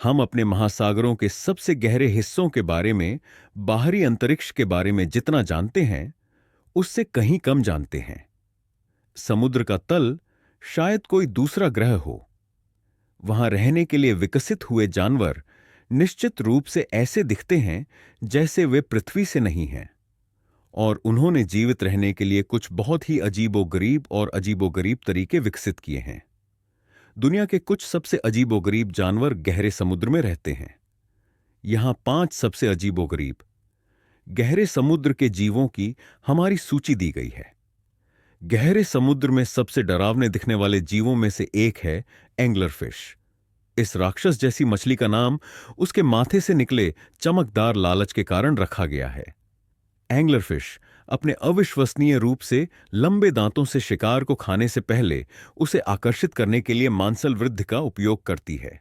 हम अपने महासागरों के सबसे गहरे हिस्सों के बारे में, बाहरी अंतरिक्ष के बारे में जितना जानते हैं, उससे कहीं कम जानते हैं। समुद्र का तल शायद कोई दूसरा ग्रह हो। वहां रहने के लिए विकसित हुए जानवर निश्चित रूप से ऐसे दिखते हैं जैसे वे पृथ्वी से नहीं हैं, और उन्होंने जीवित रहने के लिए कुछ बहुत ही अजीबोगरीब और अजीबोगरीब तरीके विकसित किए हैं। दुनिया के कुछ सबसे अजीबोगरीब जानवर गहरे समुद्र में रहते हैं। यहां 5 सबसे अजीबोगरीब गहरे समुद्र के जीवों की हमारी सूची दी गई है। गहरे समुद्र में सबसे डरावने दिखने वाले जीवों में से एक है एंग्लरफिश। इस राक्षस जैसी मछली का नाम उसके माथे से निकले चमकदार लालच के कारण रखा गया है। एंग्लरफिश अपने अविश्वसनीय रूप से लंबे दांतों से शिकार को खाने से पहले उसे आकर्षित करने के लिए मांसल वृद्धि का उपयोग करती है।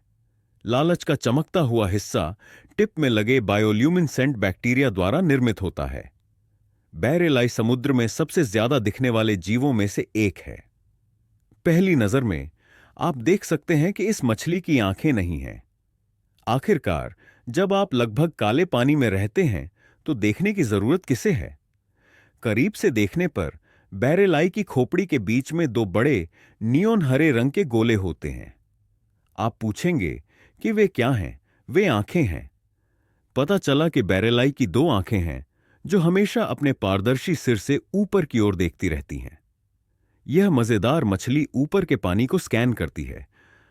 लालच का चमकता हुआ हिस्सा टिप में लगे बायोल्यूमिनेसेंट बैक्टीरिया द्वारा निर्मित होता है। बैरेलाई समुद्र में सबसे ज्यादा दिखने वाले जीवों में से एक है। पहली नजर में आप देख सकते हैं कि इस मछली की आंखें नहीं हैं। आखिरकार जब आप लगभग काले पानी में रहते हैं तो देखने की जरूरत किसे है? करीब से देखने पर बैरेलाई की खोपड़ी के बीच में 2 बड़े नियोन हरे रंग के गोले होते हैं। आप पूछेंगे कि वे क्या हैं? वे आंखें हैं। पता चला कि बैरेलाई की 2 आंखें हैं जो हमेशा अपने पारदर्शी सिर से ऊपर की ओर देखती रहती हैं। यह मजेदार मछली ऊपर के पानी को स्कैन करती है,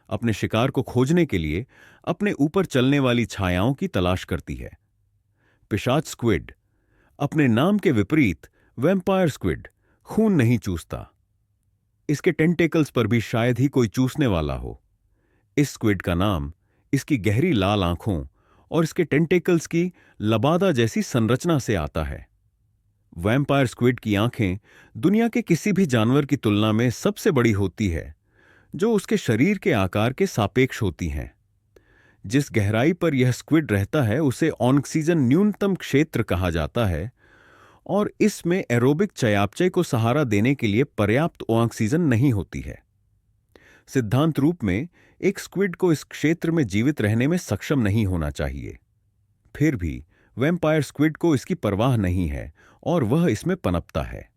अपने शिकार को खोजने के लिए अपने ऊपर चलने वाली छायाओं की तलाश करती है। पिशाच स्क्विड, अपने नाम के विपरीत वैम्पायर स्क्विड, खून नहीं चूसता। इसके टेंटेकल्स पर भी शायद ही कोई चूसने वाला हो। इस स्क्विड का नाम इसकी गहरी लाल आंखों और इसके टेंटेकल्स की लबादा जैसी संरचना से आता है। वैम्पायर स्क्विड की आंखें दुनिया के किसी भी जानवर की तुलना में सबसे बड़ी होती है, जो उसके शरीर के आकार के सापेक्ष होती हैं। जिस गहराई पर यह स्क्विड रहता है उसे ऑक्सीजन न्यूनतम क्षेत्र कहा जाता है, और इसमें एरोबिक चयापचय को सहारा देने के लिए पर्याप्त ऑक्सीजन नहीं होती है। सिद्धांत रूप में एक स्क्विड को इस क्षेत्र में जीवित रहने में सक्षम नहीं होना चाहिए। फिर भी वैम्पायर स्क्विड को इसकी परवाह नहीं है और वह इसमें पनपता है।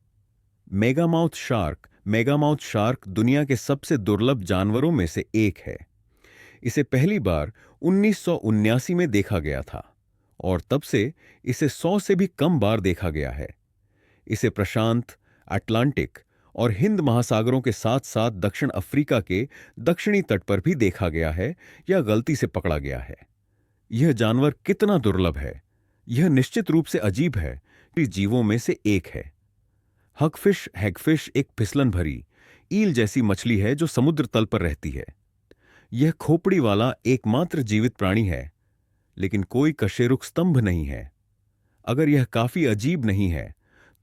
मेगामाउथ शार्क दुनिया के सबसे दुर्लभ जानवरों में से एक है। इसे पहली बार 1979 में देखा गया था और तब से इसे 100 से भी कम बार देखा गया है। इसे प्रशांत, अटलांटिक और हिंद महासागरों के साथ साथ दक्षिण अफ्रीका के दक्षिणी तट पर भी देखा गया है या गलती से पकड़ा गया है। यह जानवर कितना दुर्लभ है, यह निश्चित रूप से अजीब है कि जीवों में से एक है। हैगफिश एक फिसलन भरी ईल जैसी मछली है जो समुद्र तल पर रहती है। यह खोपड़ी वाला एकमात्र जीवित प्राणी है, लेकिन कोई कशेरुक स्तंभ नहीं है। अगर यह काफी अजीब नहीं है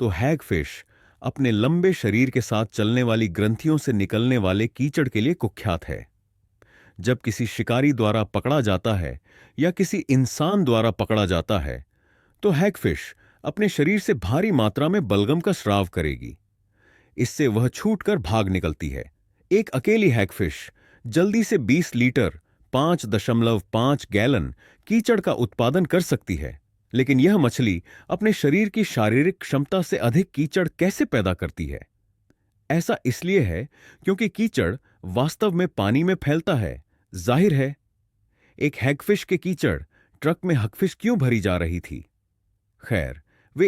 तो हैगफिश अपने लंबे शरीर के साथ चलने वाली ग्रंथियों से निकलने वाले कीचड़ के लिए कुख्यात है। जब किसी शिकारी द्वारा पकड़ा जाता है या किसी इंसान द्वारा पकड़ा जाता है तो हैगफिश अपने शरीर से भारी मात्रा में बलगम का स्राव करेगी। इससे वह छूटकर भाग निकलती है। एक अकेली हैगफिश जल्दी से 20 लीटर 5.5 गैलन कीचड़ का उत्पादन कर सकती है, लेकिन यह मछली अपने शरीर की शारीरिक क्षमता से अधिक कीचड़ कैसे पैदा करती है? ऐसा इसलिए है क्योंकि कीचड़ वास्तव में पानी में फैलता है। जाहिर है, एक हैगफिश के कीचड़ ट्रक में हगफिश क्यों भरी जा रही थी? खैर, वे